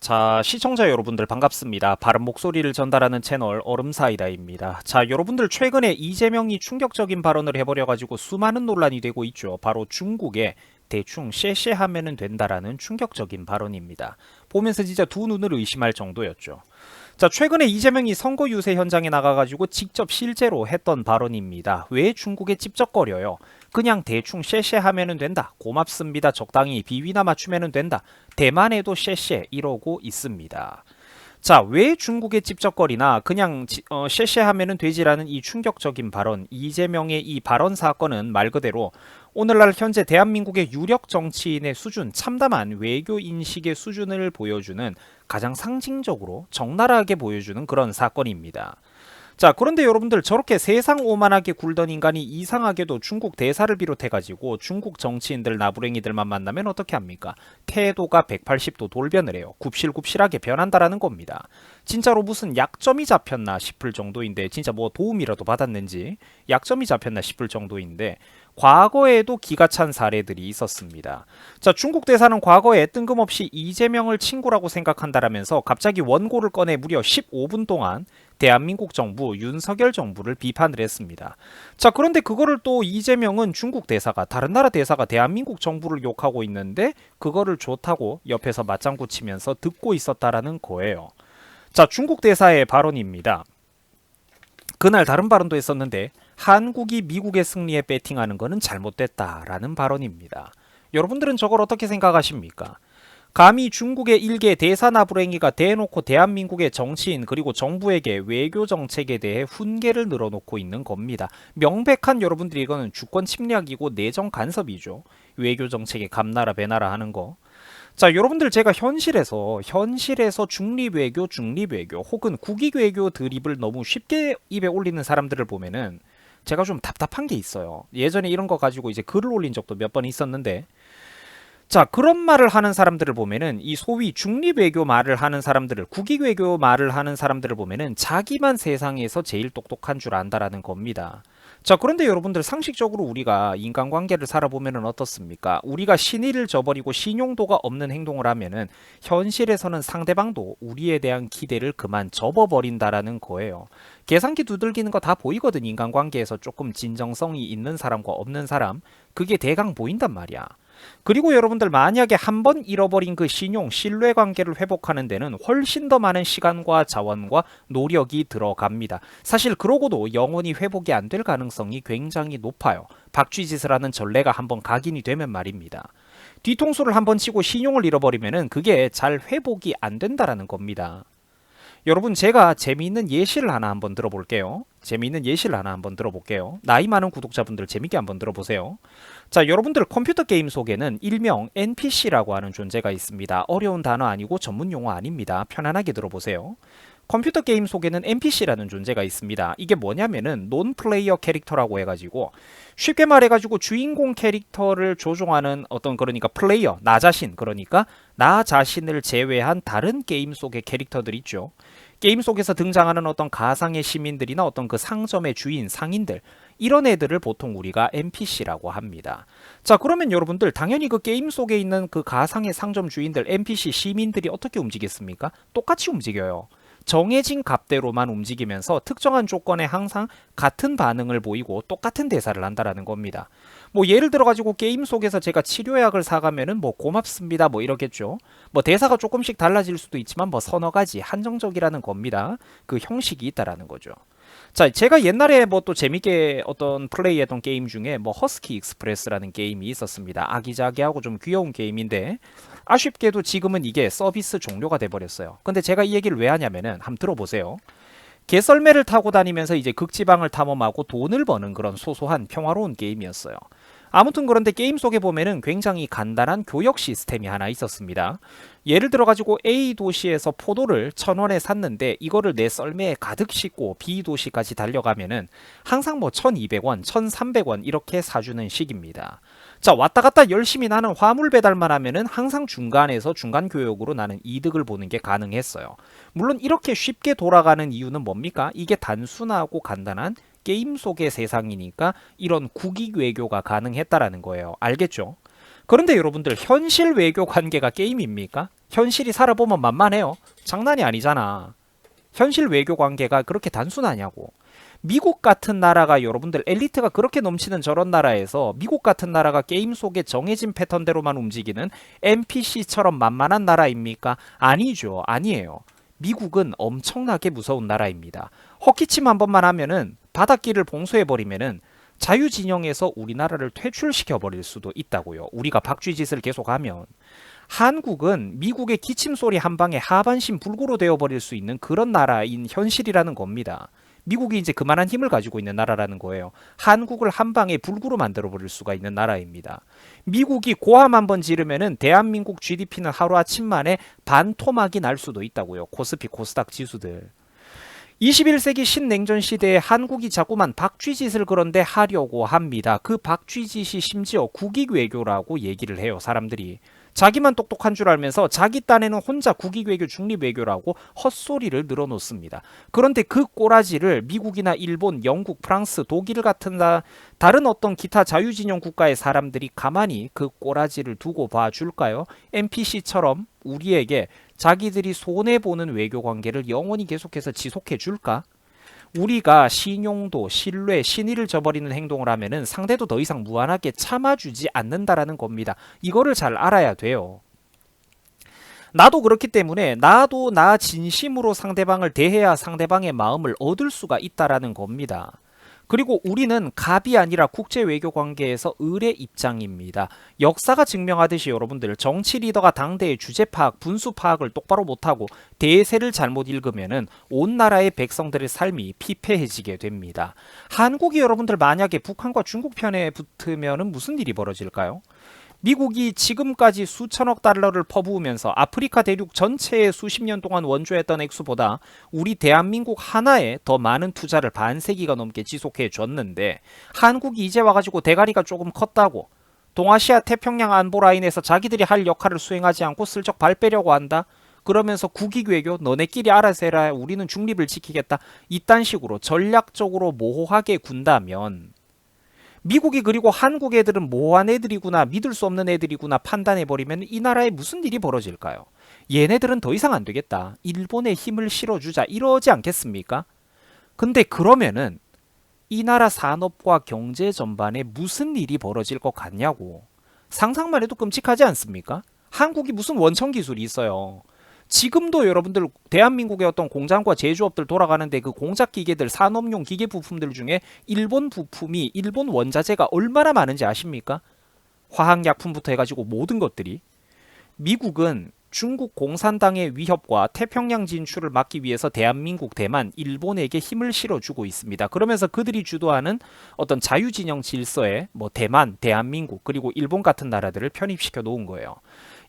자, 시청자 여러분들 반갑습니다. 바른 목소리를 전달하는 채널 얼음사이다입니다. 자, 여러분들 최근에 이재명이 충격적인 발언을 해버려가지고 수많은 논란이 되고 있죠. 바로 중국에 대충 쉐쉐하면은 된다라는 충격적인 발언입니다. 보면서 진짜 두 눈을 의심할 정도였죠. 자, 최근에 이재명이 선거 유세 현장에 나가가지고 직접 실제로 했던 발언입니다. 왜 중국에 찝쩍거려요? 그냥 대충 쉐쉐하면은 된다. 고맙습니다. 적당히 비위나 맞추면은 된다. 대만에도 쉐쉐 이러고 있습니다. 자, 왜 중국에 찝쩍거리나 그냥 쉐쉐하면은 되지라는 이 충격적인 발언, 이재명의 이 발언 사건은 말 그대로 오늘날 현재 대한민국의 유력 정치인의 수준, 참담한 외교 인식의 수준을 보여주는 가장 상징적으로 적나라하게 보여주는 그런 사건입니다. 자, 그런데 여러분들 저렇게 세상 오만하게 굴던 인간이 이상하게도 중국 대사를 비롯해가지고 중국 정치인들 나부랭이들만 만나면 어떻게 합니까? 태도가 180도 돌변을 해요. 굽실굽실하게 변한다라는 겁니다. 진짜로 무슨 약점이 잡혔나 싶을 정도인데, 진짜 뭐 도움이라도 받았는지 약점이 잡혔나 싶을 정도인데, 과거에도 기가 찬 사례들이 있었습니다. 자, 중국 대사는 과거에 뜬금없이 이재명을 친구라고 생각한다라면서 갑자기 원고를 꺼내 무려 15분 동안 대한민국 정부, 윤석열 정부를 비판을 했습니다. 자, 그런데 그거를 또 이재명은 중국 대사가, 다른 나라 대사가 대한민국 정부를 욕하고 있는데 그거를 좋다고 옆에서 맞장구 치면서 듣고 있었다라는 거예요. 자, 중국 대사의 발언입니다. 그날 다른 발언도 했었는데 한국이 미국의 승리에 배팅하는 것은 잘못됐다라는 발언입니다. 여러분들은 저걸 어떻게 생각하십니까? 감히 중국의 일개 대사나부랭이가 대놓고 대한민국의 정치인 그리고 정부에게 외교 정책에 대해 훈계를 늘어놓고 있는 겁니다. 명백한 여러분들이 이거는 주권 침략이고 내정 간섭이죠. 외교 정책에 감나라 배나라 하는 거. 자, 여러분들 제가 현실에서 중립외교 혹은 국익외교 드립을 너무 쉽게 입에 올리는 사람들을 보면은 제가 좀 답답한 게 있어요. 예전에 이런 거 가지고 이제 글을 올린 적도 몇 번 있었는데, 자, 그런 말을 하는 사람들을 보면은 이 소위 중립외교 말을 하는 사람들을, 국익외교 말을 하는 사람들을 보면은 자기만 세상에서 제일 똑똑한 줄 안다라는 겁니다. 자, 그런데 여러분들 상식적으로 우리가 인간관계를 살아보면은 어떻습니까? 우리가 신의를 저버리고 신용도가 없는 행동을 하면은 현실에서는 상대방도 우리에 대한 기대를 그만 접어버린다라는 거예요. 계산기 두들기는 거 다 보이거든. 인간관계에서 조금 진정성이 있는 사람과 없는 사람, 그게 대강 보인단 말이야. 그리고 여러분들 만약에 한 번 잃어버린 그 신용, 신뢰 관계를 회복하는 데는 훨씬 더 많은 시간과 자원과 노력이 들어갑니다. 사실 그러고도 영원히 회복이 안 될 가능성이 굉장히 높아요. 박쥐짓을 하는 전례가 한번 각인이 되면 말입니다. 뒤통수를 한번 치고 신용을 잃어버리면은 그게 잘 회복이 안 된다라는 겁니다. 여러분, 제가 재미있는 예시를 하나 한번 들어볼게요. 나이 많은 구독자분들 재밌게 한번 들어보세요. 자, 여러분들 컴퓨터 게임 속에는 일명 NPC라고 하는 존재가 있습니다. 어려운 단어 아니고 전문 용어 아닙니다. 편안하게 들어보세요. 컴퓨터 게임 속에는 NPC라는 존재가 있습니다. 이게 뭐냐면은 논플레이어 캐릭터라고 해가지고, 쉽게 말해가지고 주인공 캐릭터를 조종하는 어떤, 그러니까 플레이어, 나 자신, 그러니까 나 자신을 제외한 다른 게임 속의 캐릭터들 있죠. 게임 속에서 등장하는 어떤 가상의 시민들이나 어떤 그 상점의 주인, 상인들, 이런 애들을 보통 우리가 NPC라고 합니다. 자, 그러면 여러분들 당연히 그 게임 속에 있는 그 가상의 상점 주인들, NPC 시민들이 어떻게 움직였습니까? 똑같이 움직여요. 정해진 값대로만 움직이면서 특정한 조건에 항상 같은 반응을 보이고 똑같은 대사를 한다라는 겁니다. 뭐 예를 들어 가지고 게임 속에서 제가 치료약을 사가면은 뭐 고맙습니다 뭐 이러겠죠. 뭐 대사가 조금씩 달라질 수도 있지만 뭐 서너 가지 한정적이라는 겁니다. 그 형식이 있다라는 거죠. 자, 제가 옛날에 뭐 또 재밌게 어떤 플레이했던 게임 중에 뭐 허스키 익스프레스라는 게임이 있었습니다. 아기자기하고 좀 귀여운 게임인데 아쉽게도 지금은 이게 서비스 종료가 돼버렸어요. 근데 제가 이 얘기를 왜 하냐면은 한번 들어보세요. 개썰매를 타고 다니면서 이제 극지방을 탐험하고 돈을 버는 그런 소소한 평화로운 게임이었어요. 아무튼 그런데 게임 속에 보면은 굉장히 간단한 교역 시스템이 하나 있었습니다. 예를 들어 가지고 A 도시에서 포도를 1,000원에 샀는데 이거를 내 썰매에 가득 싣고 B 도시까지 달려가면은 항상 뭐 1,200원, 1,300원 이렇게 사주는 식입니다. 자, 왔다 갔다 열심히 나는 화물 배달만 하면은 항상 중간에서 중간 교역으로 나는 이득을 보는 게 가능했어요. 물론 이렇게 쉽게 돌아가는 이유는 뭡니까? 이게 단순하고 간단한 게임 속의 세상이니까 이런 국익 외교가 가능했다라는 거예요. 알겠죠? 그런데 여러분들 현실 외교 관계가 게임입니까? 현실이 살아보면 만만해요. 장난이 아니잖아. 현실 외교 관계가 그렇게 단순하냐고. 미국 같은 나라가 여러분들 엘리트가 그렇게 넘치는 저런 나라에서 미국 같은 나라가 게임 속에 정해진 패턴대로만 움직이는 NPC처럼 만만한 나라입니까? 아니죠. 아니에요. 미국은 엄청나게 무서운 나라입니다. 헛기침 한 번만 하면은 바닷길을 봉쇄해버리면은 자유진영에서 우리나라를 퇴출시켜버릴 수도 있다고요. 우리가 박쥐짓을 계속하면. 한국은 미국의 기침 소리 한 방에 하반신 불구로 되어버릴 수 있는 그런 나라인 현실이라는 겁니다. 미국이 이제 그만한 힘을 가지고 있는 나라라는 거예요. 한국을 한 방에 불구로 만들어버릴 수가 있는 나라입니다. 미국이 고함 한번 지르면은 대한민국 GDP는 하루아침 만에 반토막이 날 수도 있다고요. 코스피 코스닥 지수들. 21세기 신냉전 시대에 한국이 자꾸만 박쥐짓을 그런데 하려고 합니다. 그 박쥐짓이 심지어 국익 외교라고 얘기를 해요. 사람들이. 자기만 똑똑한 줄 알면서 자기 딴에는 혼자 국익 외교, 중립 외교라고 헛소리를 늘어놓습니다. 그런데 그 꼬라지를 미국이나 일본, 영국, 프랑스, 독일 같은 다른 어떤 기타 자유진영 국가의 사람들이 가만히 그 꼬라지를 두고 봐줄까요? NPC처럼 우리에게 자기들이 손해보는 외교 관계를 영원히 계속해서 지속해 줄까? 우리가 신용도, 신뢰, 신의를 저버리는 행동을 하면은 상대도 더 이상 무한하게 참아주지 않는다라는 겁니다. 이거를 잘 알아야 돼요. 나도 그렇기 때문에 나도 나 진심으로 상대방을 대해야 상대방의 마음을 얻을 수가 있다라는 겁니다. 그리고 우리는 갑이 아니라 국제 외교 관계에서 을의 입장입니다. 역사가 증명하듯이 여러분들 정치 리더가 당대의 주제 파악, 분수 파악을 똑바로 못하고 대세를 잘못 읽으면은 온 나라의 백성들의 삶이 피폐해지게 됩니다. 한국이 여러분들 만약에 북한과 중국 편에 붙으면은 무슨 일이 벌어질까요? 미국이 지금까지 수천억 달러를 퍼부으면서 아프리카 대륙 전체에 수십 년 동안 원조했던 액수보다 우리 대한민국 하나에 더 많은 투자를 반세기가 넘게 지속해 줬는데 한국이 이제 와가지고 대가리가 조금 컸다고 동아시아 태평양 안보 라인에서 자기들이 할 역할을 수행하지 않고 슬쩍 발 빼려고 한다? 그러면서 국익 외교 너네끼리 알아서 해라 우리는 중립을 지키겠다 이딴 식으로 전략적으로 모호하게 군다면 미국이 그리고 한국 애들은 모호한 애들이구나 믿을 수 없는 애들이구나 판단해버리면 이 나라에 무슨 일이 벌어질까요? 얘네들은 더 이상 안 되겠다. 일본에 힘을 실어주자 이러지 않겠습니까? 근데 그러면은 이 나라 산업과 경제 전반에 무슨 일이 벌어질 것 같냐고. 상상만 해도 끔찍하지 않습니까? 한국이 무슨 원천 기술이 있어요. 지금도 여러분들 대한민국의 어떤 공장과 제조업들 돌아가는데 그 공작 기계들 산업용 기계 부품들 중에 일본 부품이 일본 원자재가 얼마나 많은지 아십니까? 화학약품부터 해가지고 모든 것들이. 미국은 중국 공산당의 위협과 태평양 진출을 막기 위해서 대한민국, 대만, 일본에게 힘을 실어주고 있습니다. 그러면서 그들이 주도하는 어떤 자유진영 질서에 뭐 대만, 대한민국 그리고 일본 같은 나라들을 편입시켜 놓은 거예요.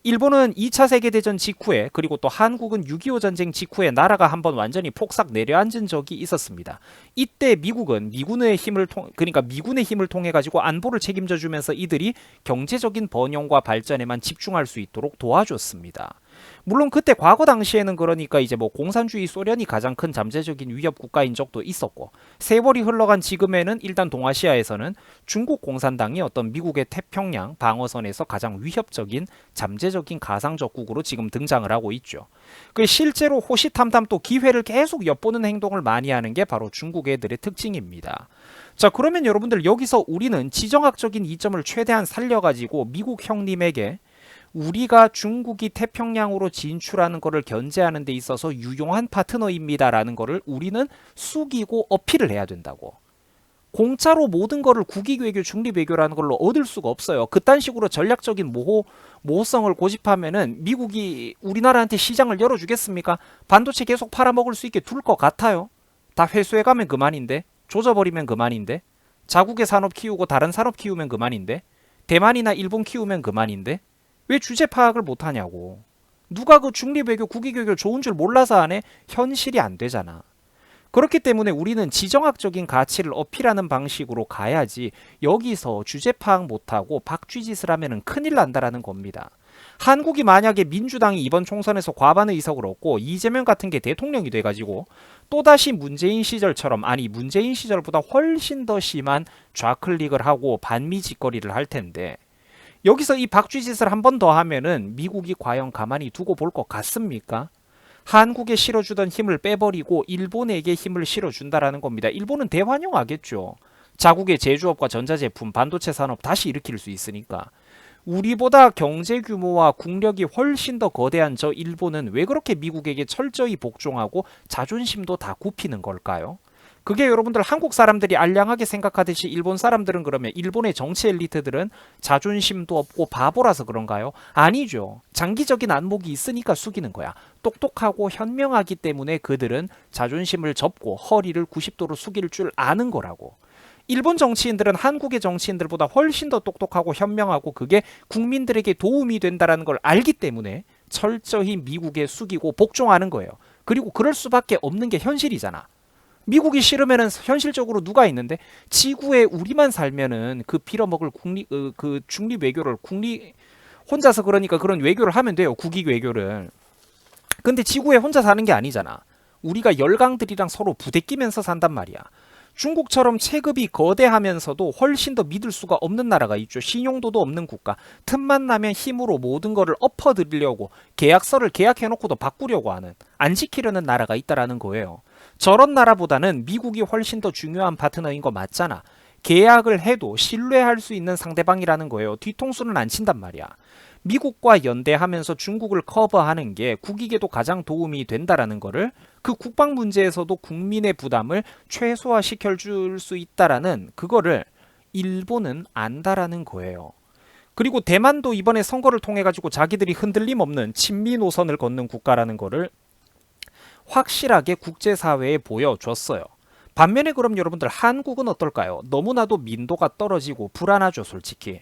일본은 2차 세계대전 직후에 그리고 또 한국은 6.25 전쟁 직후에 나라가 한번 완전히 폭삭 내려앉은 적이 있었습니다. 이때 미국은 미군의 힘을 통해 가지고 안보를 책임져 주면서 이들이 경제적인 번영과 발전에만 집중할 수 있도록 도와줬습니다. 물론 그때 과거 당시에는 그러니까 이제 뭐 공산주의 소련이 가장 큰 잠재적인 위협 국가인 적도 있었고 세월이 흘러간 지금에는 일단 동아시아에서는 중국 공산당이 어떤 미국의 태평양 방어선에서 가장 위협적인 잠재적인 가상적국으로 지금 등장을 하고 있죠. 그 실제로 호시탐탐 또 기회를 계속 엿보는 행동을 많이 하는 게 바로 중국 애들의 특징입니다. 자, 그러면 여러분들 여기서 우리는 지정학적인 이점을 최대한 살려가지고 미국 형님에게 우리가 중국이 태평양으로 진출하는 것을 견제하는 데 있어서 유용한 파트너입니다라는 것을 우리는 숙이고 어필을 해야 된다고. 공짜로 모든 것을 국익외교, 중립외교라는 걸로 얻을 수가 없어요. 그딴 식으로 전략적인 모호성을 고집하면은 미국이 우리나라한테 시장을 열어주겠습니까? 반도체 계속 팔아먹을 수 있게 둘 것 같아요. 다 회수해가면 그만인데, 조져버리면 그만인데, 자국의 산업 키우고 다른 산업 키우면 그만인데, 대만이나 일본 키우면 그만인데, 왜 주제 파악을 못하냐고. 누가 그 중립외교, 국익외교 좋은 줄 몰라서 안 해? 현실이 안 되잖아. 그렇기 때문에 우리는 지정학적인 가치를 어필하는 방식으로 가야지 여기서 주제 파악 못하고 박쥐짓을 하면 큰일 난다라는 겁니다. 한국이 만약에 민주당이 이번 총선에서 과반의 의석을 얻고 이재명 같은 게 대통령이 돼가지고 또다시 문재인 시절처럼 아니 문재인 시절보다 훨씬 더 심한 좌클릭을 하고 반미 짓거리를 할 텐데 여기서 이 박쥐짓을 한 번 더 하면은 미국이 과연 가만히 두고 볼 것 같습니까? 한국에 실어주던 힘을 빼버리고 일본에게 힘을 실어준다라는 겁니다. 일본은 대환영하겠죠. 자국의 제조업과 전자제품, 반도체 산업 다시 일으킬 수 있으니까. 우리보다 경제 규모와 국력이 훨씬 더 거대한 저 일본은 왜 그렇게 미국에게 철저히 복종하고 자존심도 다 굽히는 걸까요? 그게 여러분들 한국 사람들이 알량하게 생각하듯이 일본 사람들은 그러면 일본의 정치 엘리트들은 자존심도 없고 바보라서 그런가요? 아니죠. 장기적인 안목이 있으니까 숙이는 거야. 똑똑하고 현명하기 때문에 그들은 자존심을 접고 허리를 90도로 숙일 줄 아는 거라고. 일본 정치인들은 한국의 정치인들보다 훨씬 더 똑똑하고 현명하고 그게 국민들에게 도움이 된다는 걸 알기 때문에 철저히 미국에 숙이고 복종하는 거예요. 그리고 그럴 수밖에 없는 게 현실이잖아. 미국이 싫으면은 현실적으로 누가 있는데 지구에 우리만 살면은 그 빌어먹을 그 중립 외교를 혼자서 그러니까 그런 외교를 하면 돼요. 국익 외교를. 근데 지구에 혼자 사는 게 아니잖아. 우리가 열강들이랑 서로 부대끼면서 산단 말이야. 중국처럼 체급이 거대하면서도 훨씬 더 믿을 수가 없는 나라가 있죠. 신용도도 없는 국가. 틈만 나면 힘으로 모든 거를 엎어드리려고 계약서를 계약해놓고도 바꾸려고 하는, 안 지키려는 나라가 있다라는 거예요. 저런 나라보다는 미국이 훨씬 더 중요한 파트너인 거 맞잖아. 계약을 해도 신뢰할 수 있는 상대방이라는 거예요. 뒤통수는 안 친단 말이야. 미국과 연대하면서 중국을 커버하는 게 국익에도 가장 도움이 된다라는 거를, 그 국방 문제에서도 국민의 부담을 최소화시켜 줄 수 있다라는 그거를 일본은 안다라는 거예요. 그리고 대만도 이번에 선거를 통해 가지고 자기들이 흔들림 없는 친미 노선을 걷는 국가라는 거를 확실하게 국제사회에 보여줬어요. 반면에 그럼 여러분들 한국은 어떨까요? 너무나도 민도가 떨어지고 불안하죠, 솔직히.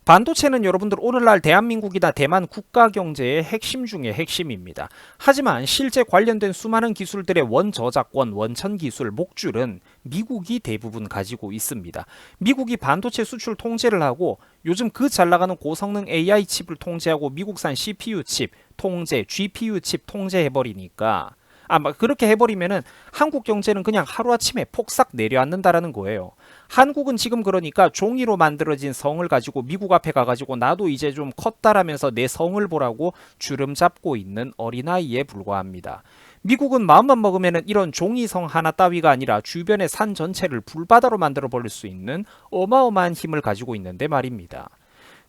반도체는 여러분들 오늘날 대한민국이나 대만 국가 경제의 핵심 중의 핵심입니다. 하지만 실제 관련된 수많은 기술들의 원저작권, 원천 기술, 목줄은 미국이 대부분 가지고 있습니다. 미국이 반도체 수출 통제를 하고 요즘 그 잘 나가는 고성능 AI 칩을 통제하고 미국산 CPU 칩 통제, GPU 칩 통제해버리니까 그렇게 해버리면은 한국 경제는 그냥 하루아침에 폭삭 내려앉는다라는 거예요. 한국은 지금 그러니까 종이로 만들어진 성을 가지고 미국 앞에 가가지고 나도 이제 좀 컸다라면서 내 성을 보라고 주름 잡고 있는 어린아이에 불과합니다. 미국은 마음만 먹으면 이런 종이성 하나 따위가 아니라 주변의 산 전체를 불바다로 만들어 버릴 수 있는 어마어마한 힘을 가지고 있는데 말입니다.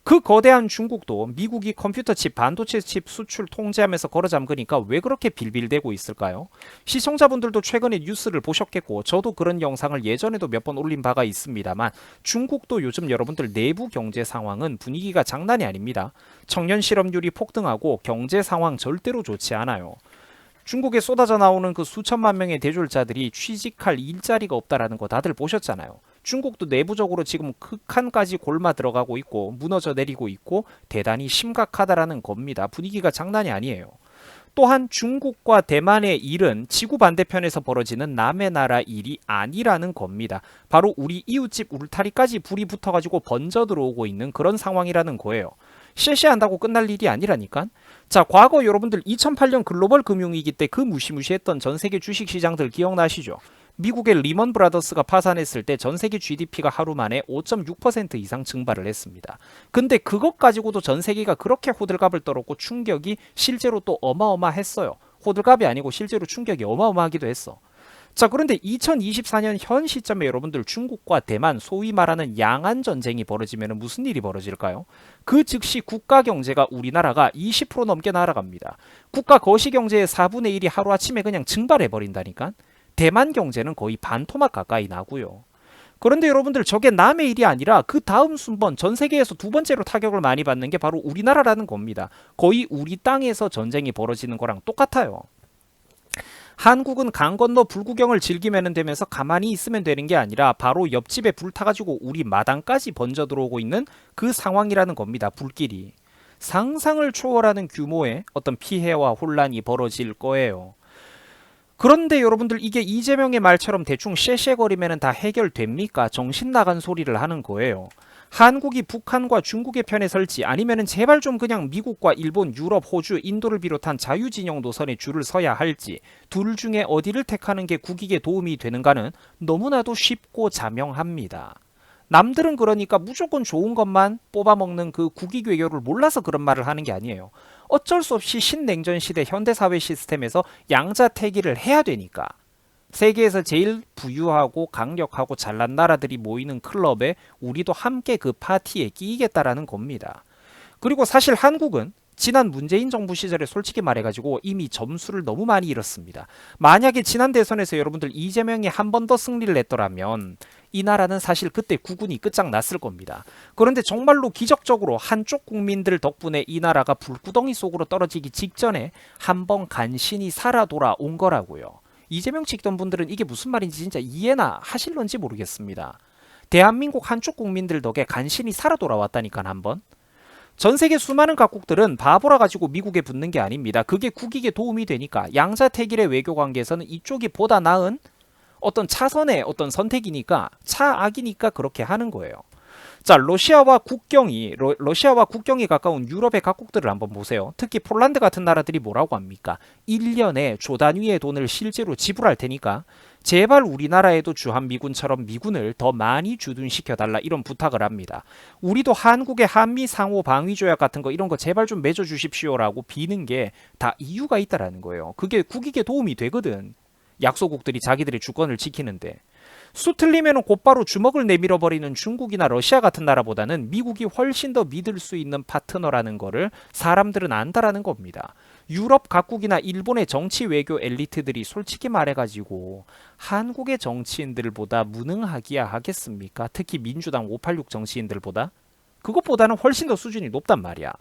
그 거대한 중국도 미국이 컴퓨터 칩, 반도체 칩 수출 통제하면서 걸어잠그니까 왜 그렇게 빌빌대고 있을까요? 시청자분들도 최근에 뉴스를 보셨겠고 저도 그런 영상을 예전에도 몇 번 올린 바가 있습니다만 중국도 요즘 여러분들 내부 경제 상황은 분위기가 장난이 아닙니다. 청년 실업률이 폭등하고 경제 상황 절대로 좋지 않아요. 중국에 쏟아져 나오는 그 수천만 명의 대졸자들이 취직할 일자리가 없다라는 거 다들 보셨잖아요. 중국도 내부적으로 지금 극한까지 골마 들어가고 있고 무너져 내리고 있고 대단히 심각하다라는 겁니다. 분위기가 장난이 아니에요. 또한 중국과 대만의 일은 지구 반대편에서 벌어지는 남의 나라 일이 아니라는 겁니다. 바로 우리 이웃집 울타리까지 불이 붙어가지고 번져 들어오고 있는 그런 상황이라는 거예요. 실시한다고 끝날 일이 아니라니까. 자, 과거 여러분들 2008년 글로벌 금융위기 때 그 무시무시했던 전세계 주식시장들 기억나시죠? 미국의 리먼 브라더스가 파산했을 때 전세계 GDP가 하루 만에 5.6% 이상 증발을 했습니다. 근데 그것 가지고도 전세계가 그렇게 호들갑을 떨었고 충격이 실제로 또 어마어마했어요. 호들갑이 아니고 실제로 충격이 어마어마하기도 했어. 자, 그런데 2024년 현 시점에 여러분들 중국과 대만 소위 말하는 양안 전쟁이 벌어지면 무슨 일이 벌어질까요? 그 즉시 국가 경제가 우리나라가 20% 넘게 날아갑니다. 국가 거시 경제의 4분의 1이 하루아침에 그냥 증발해 버린다니까. 대만 경제는 거의 반토막 가까이 나고요. 그런데 여러분들 저게 남의 일이 아니라 그 다음 순번 전 세계에서 두 번째로 타격을 많이 받는 게 바로 우리나라라는 겁니다. 거의 우리 땅에서 전쟁이 벌어지는 거랑 똑같아요. 한국은 강 건너 불구경을 즐기면 되면서 가만히 있으면 되는 게 아니라 바로 옆집에 불 타가지고 우리 마당까지 번져 들어오고 있는 그 상황이라는 겁니다. 불길이. 상상을 초월하는 규모의 어떤 피해와 혼란이 벌어질 거예요. 그런데 여러분들 이게 이재명의 말처럼 대충 쉐쉐거리면 다 해결됩니까? 정신 나간 소리를 하는 거예요. 한국이 북한과 중국의 편에 설지 아니면은 제발 좀 그냥 미국과 일본, 유럽, 호주, 인도를 비롯한 자유진영 노선에 줄을 서야 할지 둘 중에 어디를 택하는 게 국익에 도움이 되는가는 너무나도 쉽고 자명합니다. 남들은 그러니까 무조건 좋은 것만 뽑아먹는 그 국익 외교를 몰라서 그런 말을 하는 게 아니에요. 어쩔 수 없이 신냉전 시대 현대사회 시스템에서 양자택일을 해야 되니까. 세계에서 제일 부유하고 강력하고 잘난 나라들이 모이는 클럽에 우리도 함께 그 파티에 끼이겠다라는 겁니다. 그리고 사실 한국은 지난 문재인 정부 시절에 솔직히 말해가지고 이미 점수를 너무 많이 잃었습니다. 만약에 지난 대선에서 여러분들 이재명이 한 번 더 승리를 냈더라면 이 나라는 사실 그때 국운이 끝장났을 겁니다. 그런데 정말로 기적적으로 한쪽 국민들 덕분에 이 나라가 불구덩이 속으로 떨어지기 직전에 한 번 간신히 살아 돌아온 거라고요. 이재명 찍던 분들은 이게 무슨 말인지 진짜 이해나 하실런지 모르겠습니다. 대한민국 한쪽 국민들 덕에 간신히 살아 돌아왔다니까 한번. 전 세계 수많은 각국들은 바보라 가지고 미국에 붙는 게 아닙니다. 그게 국익에 도움이 되니까 양자택일의 외교 관계에서는 이쪽이 보다 나은 어떤 차선의 어떤 선택이니까 차악이니까 그렇게 하는 거예요. 자, 러시아와 국경이 가까운 유럽의 각국들을 한번 보세요. 특히 폴란드 같은 나라들이 뭐라고 합니까? 1년에 조 단위의 돈을 실제로 지불할 테니까 제발 우리나라에도 주한미군처럼 미군을 더 많이 주둔시켜달라 이런 부탁을 합니다. 우리도 한국의 한미 상호 방위 조약 같은 거 이런 거 제발 좀 맺어주십시오라고 비는 게 다 이유가 있다라는 거예요. 그게 국익에 도움이 되거든. 약소국들이 자기들의 주권을 지키는데. 수 틀리면 곧바로 주먹을 내밀어 버리는 중국이나 러시아 같은 나라보다는 미국이 훨씬 더 믿을 수 있는 파트너라는 거를 사람들은 안다라는 겁니다. 유럽 각국이나 일본의 정치 외교 엘리트들이 솔직히 말해가지고 한국의 정치인들보다 무능하기야 하겠습니까? 특히 민주당 586 정치인들보다? 그것보다는 훨씬 더 수준이 높단 말이야.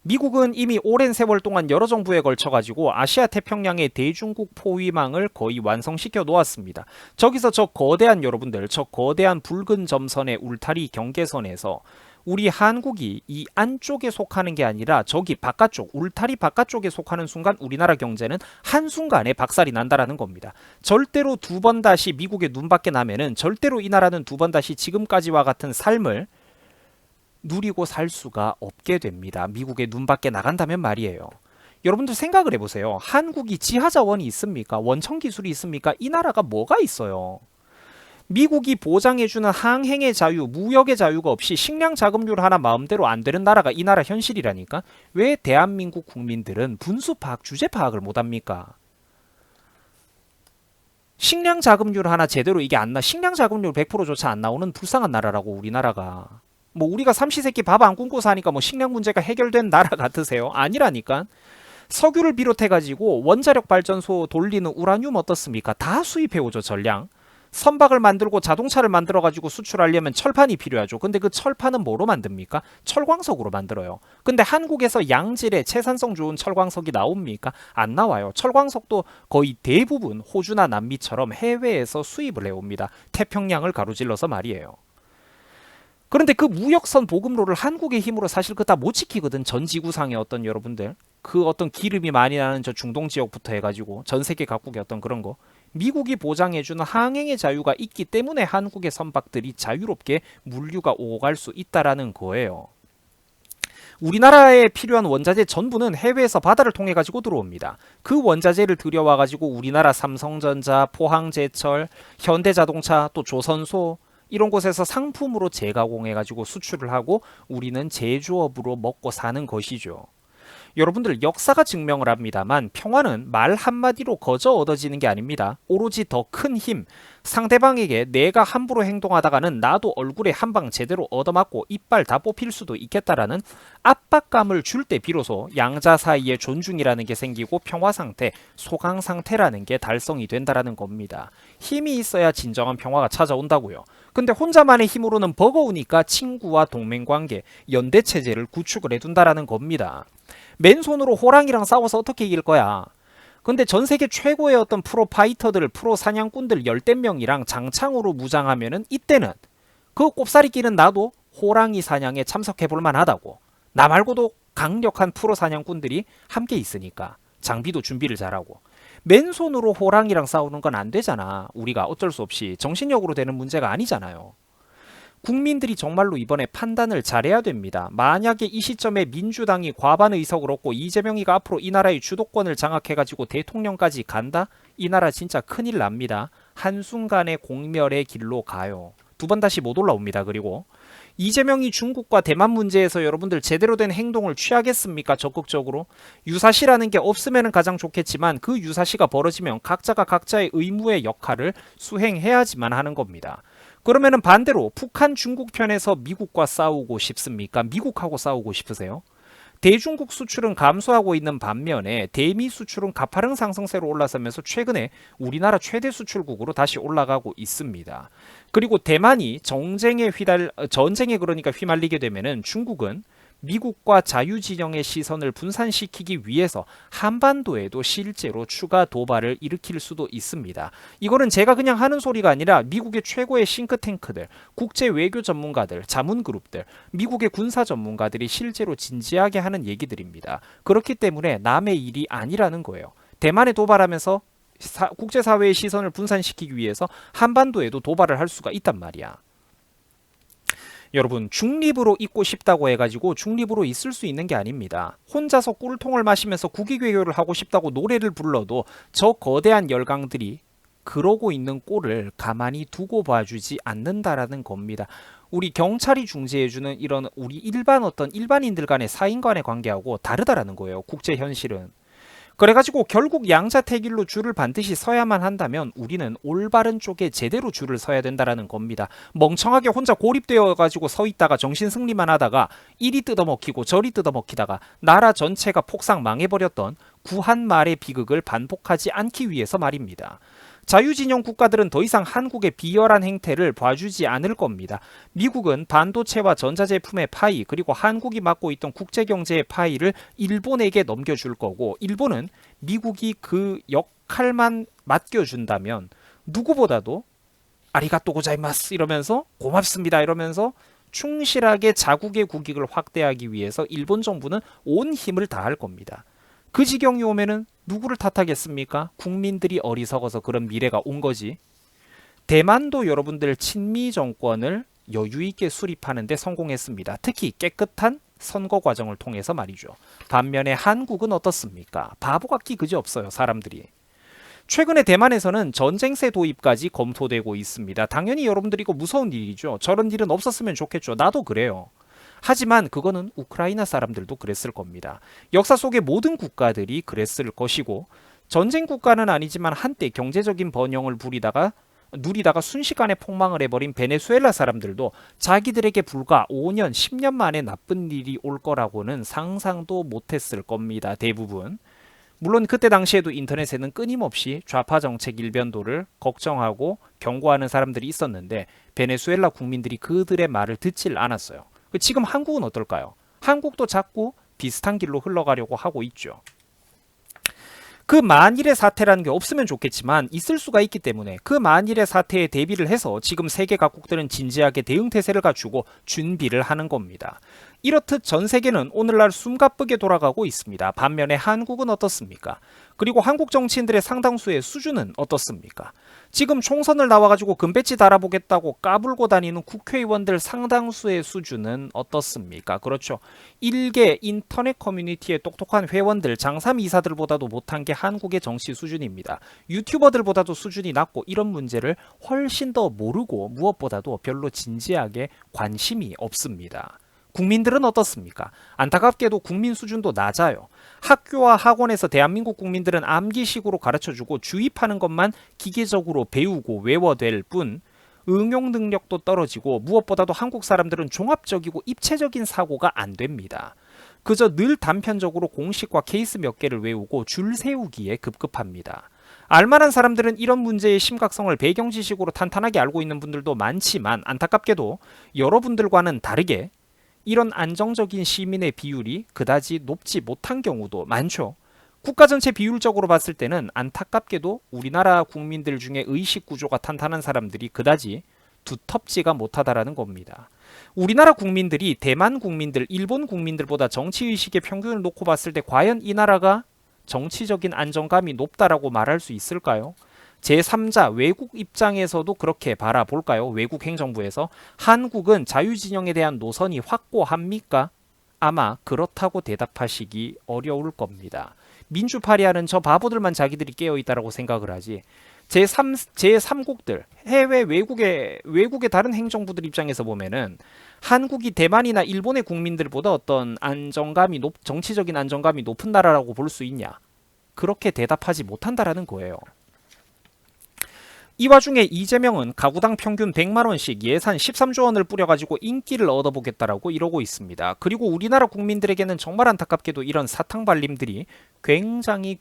미국은 이미 오랜 세월 동안 여러 정부에 걸쳐가지고 아시아 태평양의 대중국 포위망을 거의 완성시켜 놓았습니다. 저기서 저 거대한 여러분들, 저 거대한 붉은 점선의 울타리 경계선에서 우리 한국이 이 안쪽에 속하는 게 아니라 저기 바깥쪽, 울타리 바깥쪽에 속하는 순간 우리나라 경제는 한순간에 박살이 난다라는 겁니다. 절대로 두 번 다시 미국의 눈밖에 나면은 절대로 이 나라는 두 번 다시 지금까지와 같은 삶을 누리고 살 수가 없게 됩니다. 미국의 눈밖에 나간다면 말이에요. 여러분들 생각을 해보세요. 한국이 지하자원이 있습니까? 원천 기술이 있습니까? 이 나라가 뭐가 있어요? 미국이 보장해주는 항행의 자유, 무역의 자유가 없이 식량 자급률 하나 마음대로 안 되는 나라가 이 나라 현실이라니까? 왜 대한민국 국민들은 분수 파악, 주제 파악을 못합니까? 식량 자급률 하나 제대로 이게 안 나, 식량 자급률 100%조차 안 나오는 불쌍한 나라라고 우리나라가. 뭐 우리가 삼시세끼 밥 안 굶고 사니까 뭐 식량 문제가 해결된 나라 같으세요? 아니라니까. 석유를 비롯해가지고 원자력 발전소 돌리는 우라늄 어떻습니까? 다 수입해오죠, 전량. 선박을 만들고 자동차를 만들어가지고 수출하려면 철판이 필요하죠. 근데 그 철판은 뭐로 만듭니까? 철광석으로 만들어요. 근데 한국에서 양질의 채산성 좋은 철광석이 나옵니까? 안 나와요. 철광석도 거의 대부분 호주나 남미처럼 해외에서 수입을 해옵니다. 태평양을 가로질러서 말이에요. 그런데 그 무역선 보급로를 한국의 힘으로 사실 그다 못 지키거든. 전 지구상의 어떤 여러분들 그 어떤 기름이 많이 나는 저 중동 지역부터 해가지고 전 세계 각국의 어떤 그런 거 미국이 보장해주는 항행의 자유가 있기 때문에 한국의 선박들이 자유롭게 물류가 오고 갈 수 있다라는 거예요. 우리나라에 필요한 원자재 전부는 해외에서 바다를 통해 가지고 들어옵니다. 그 원자재를 들여와 가지고 우리나라 삼성전자, 포항제철, 현대자동차, 또 조선소 이런 곳에서 상품으로 재가공해가지고 수출을 하고 우리는 제조업으로 먹고 사는 것이죠. 여러분들 역사가 증명을 합니다만 평화는 말 한마디로 거저 얻어지는 게 아닙니다. 오로지 더 큰 힘, 상대방에게 내가 함부로 행동하다가는 나도 얼굴에 한 방 제대로 얻어맞고 이빨 다 뽑힐 수도 있겠다라는 압박감을 줄 때 비로소 양자 사이의 존중이라는 게 생기고 평화상태, 소강상태라는 게 달성이 된다라는 겁니다. 힘이 있어야 진정한 평화가 찾아온다고요. 근데 혼자만의 힘으로는 버거우니까 친구와 동맹관계, 연대체제를 구축을 해둔다라는 겁니다. 맨손으로 호랑이랑 싸워서 어떻게 이길 거야? 근데 전 세계 최고의 어떤 프로 파이터들, 프로 사냥꾼들 열댓 명이랑 장창으로 무장하면은 이때는 그 꼽사리 끼는 나도 호랑이 사냥에 참석해 볼 만하다고. 나 말고도 강력한 프로 사냥꾼들이 함께 있으니까 장비도 준비를 잘하고. 맨손으로 호랑이랑 싸우는 건 안 되잖아. 우리가 어쩔 수 없이 정신력으로 되는 문제가 아니잖아요. 국민들이 정말로 이번에 판단을 잘해야 됩니다. 만약에 이 시점에 민주당이 과반 의석을 얻고 이재명이가 앞으로 이 나라의 주도권을 장악해가지고 대통령까지 간다? 이 나라 진짜 큰일 납니다. 한순간에 공멸의 길로 가요. 두 번 다시 못 올라옵니다. 그리고 이재명이 중국과 대만 문제에서 여러분들 제대로 된 행동을 취하겠습니까? 적극적으로? 유사시라는 게 없으면 가장 좋겠지만 그 유사시가 벌어지면 각자가 각자의 의무의 역할을 수행해야지만 하는 겁니다. 그러면은 반대로 북한 중국 편에서 미국과 싸우고 싶습니까? 미국하고 싸우고 싶으세요? 대중국 수출은 감소하고 있는 반면에 대미 수출은 가파른 상승세로 올라서면서 최근에 우리나라 최대 수출국으로 다시 올라가고 있습니다. 그리고 대만이 전쟁에 그러니까 휘말리게 되면은 중국은 미국과 자유진영의 시선을 분산시키기 위해서 한반도에도 실제로 추가 도발을 일으킬 수도 있습니다. 이거는 제가 그냥 하는 소리가 아니라 미국의 최고의 싱크탱크들, 국제 외교 전문가들, 자문그룹들, 미국의 군사 전문가들이 실제로 진지하게 하는 얘기들입니다. 그렇기 때문에 남의 일이 아니라는 거예요. 대만에 도발하면서 국제사회의 시선을 분산시키기 위해서 한반도에도 도발을 할 수가 있단 말이야. 여러분, 중립으로 있고 싶다고 해가지고 중립으로 있을 수 있는 게 아닙니다. 혼자서 꿀통을 마시면서 국익외교를 하고 싶다고 노래를 불러도 저 거대한 열강들이 그러고 있는 꼴을 가만히 두고 봐주지 않는다라는 겁니다. 우리 경찰이 중재해주는 이런 우리 일반인들 간의 사인 간의 관계하고 다르다라는 거예요. 국제 현실은. 그래가지고 결국 양자택일로 줄을 반드시 서야만 한다면 우리는 올바른 쪽에 제대로 줄을 서야 된다라는 겁니다. 멍청하게 혼자 고립되어가지고 서 있다가 정신승리만 하다가 이리 뜯어먹히고 저리 뜯어먹히다가 나라 전체가 폭삭 망해버렸던 구한말의 비극을 반복하지 않기 위해서 말입니다. 자유진영 국가들은 더 이상 한국의 비열한 행태를 봐주지 않을 겁니다. 미국은 반도체와 전자제품의 파이 그리고 한국이 맡고 있던 국제경제의 파이를 일본에게 넘겨줄 거고 일본은 미국이 그 역할만 맡겨준다면 누구보다도 아리가또 고자이마스 이러면서 고맙습니다 이러면서 충실하게 자국의 국익을 확대하기 위해서 일본 정부는 온 힘을 다할 겁니다. 그 지경이 오면은 누구를 탓하겠습니까? 국민들이 어리석어서 그런 미래가 온 거지. 대만도 여러분들 친미 정권을 여유있게 수립하는 데 성공했습니다. 특히 깨끗한 선거 과정을 통해서 말이죠. 반면에 한국은 어떻습니까? 바보 같기 그지없어요. 사람들이. 최근에 대만에서는 전쟁세 도입까지 검토되고 있습니다. 당연히 여러분들이 이거 무서운 일이죠. 저런 일은 없었으면 좋겠죠. 나도 그래요. 하지만 그거는 우크라이나 사람들도 그랬을 겁니다. 역사 속의 모든 국가들이 그랬을 것이고 전쟁 국가는 아니지만 한때 경제적인 번영을 누리다가 순식간에 폭망을 해버린 베네수엘라 사람들도 자기들에게 불과 5년, 10년 만에 나쁜 일이 올 거라고는 상상도 못했을 겁니다. 대부분. 물론 그때 당시에도 인터넷에는 끊임없이 좌파 정책 일변도를 걱정하고 경고하는 사람들이 있었는데 베네수엘라 국민들이 그들의 말을 듣질 않았어요. 지금 한국은 어떨까요? 한국도 자꾸 비슷한 길로 흘러가려고 하고 있죠. 그 만일의 사태라는 게 없으면 좋겠지만 있을 수가 있기 때문에 그 만일의 사태에 대비를 해서 지금 세계 각국들은 진지하게 대응태세를 갖추고 준비를 하는 겁니다. 이렇듯 전 세계는 오늘날 숨가쁘게 돌아가고 있습니다. 반면에 한국은 어떻습니까? 그리고 한국 정치인들의 상당수의 수준은 어떻습니까? 지금 총선을 나와가지고 금배지 달아보겠다고 까불고 다니는 국회의원들 상당수의 수준은 어떻습니까? 그렇죠. 일개 인터넷 커뮤니티의 똑똑한 회원들, 장사미사들보다도 못한 게 한국의 정치 수준입니다. 유튜버들보다도 수준이 낮고 이런 문제를 훨씬 더 모르고 무엇보다도 별로 진지하게 관심이 없습니다. 국민들은 어떻습니까? 안타깝게도 국민 수준도 낮아요. 학교와 학원에서 대한민국 국민들은 암기식으로 가르쳐주고 주입하는 것만 기계적으로 배우고 외워될 뿐 응용 능력도 떨어지고 무엇보다도 한국 사람들은 종합적이고 입체적인 사고가 안 됩니다. 그저 늘 단편적으로 공식과 케이스 몇 개를 외우고 줄 세우기에 급급합니다. 알만한 사람들은 이런 문제의 심각성을 배경 지식으로 탄탄하게 알고 있는 분들도 많지만 안타깝게도 여러분들과는 다르게 이런 안정적인 시민의 비율이 그다지 높지 못한 경우도 많죠. 국가 전체 비율적으로 봤을 때는 안타깝게도 우리나라 국민들 중에 의식 구조가 탄탄한 사람들이 그다지 두텁지가 못하다라는 겁니다. 우리나라 국민들이 대만 국민들, 일본 국민들보다 정치의식의 평균을 놓고 봤을 때 과연 이 나라가 정치적인 안정감이 높다라고 말할 수 있을까요? 제3자 외국 입장에서도 그렇게 바라볼까요? 외국 행정부에서 한국은 자유진영에 대한 노선이 확고합니까? 아마 그렇다고 대답하시기 어려울 겁니다. 민주파리하는 저 바보들만 자기들이 깨어있다라고 생각을 하지 제3국들 해외 외국의 다른 행정부들 입장에서 보면은 한국이 대만이나 일본의 국민들보다 어떤 정치적인 안정감이 높은 나라라고 볼 수 있냐? 그렇게 대답하지 못한다라는 거예요. 이 와중에 이재명은 가구당 평균 100만 원씩 예산 13조 원을 뿌려가지고 인기를 얻어보겠다라고 이러고 있습니다. 그리고 우리나라 국민들에게는 정말 안타깝게도 이런 사탕발림들이 굉장히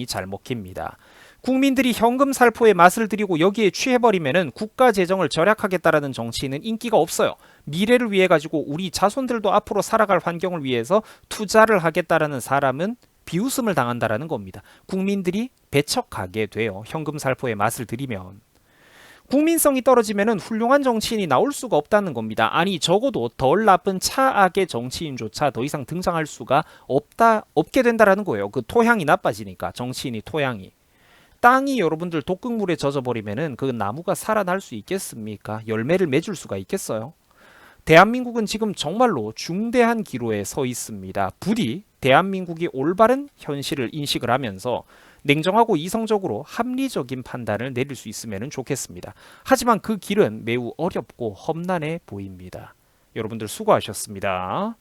잘 먹힙니다. 국민들이 현금 살포의 맛을 들이고 여기에 취해버리면은 국가 재정을 절약하겠다라는 정치인은 인기가 없어요. 미래를 위해 가지고 우리 자손들도 앞으로 살아갈 환경을 위해서 투자를 하겠다라는 사람은 비웃음을 당한다라는 겁니다. 국민들이 배척하게 돼요. 현금 살포의 맛을 들이면. 국민성이 떨어지면 훌륭한 정치인이 나올 수가 없다는 겁니다. 아니 적어도 덜 나쁜 차악의 정치인조차 더 이상 등장할 수가 없게 된다라는 거예요. 그 토향이 나빠지니까 정치인이 토향이. 땅이 여러분들 독극물에 젖어버리면은 그 나무가 살아날 수 있겠습니까? 열매를 맺을 수가 있겠어요? 대한민국은 지금 정말로 중대한 기로에 서 있습니다. 부디 대한민국이 올바른 현실을 인식을 하면서 냉정하고 이성적으로 합리적인 판단을 내릴 수 있으면 좋겠습니다. 하지만 그 길은 매우 어렵고 험난해 보입니다. 여러분들 수고하셨습니다.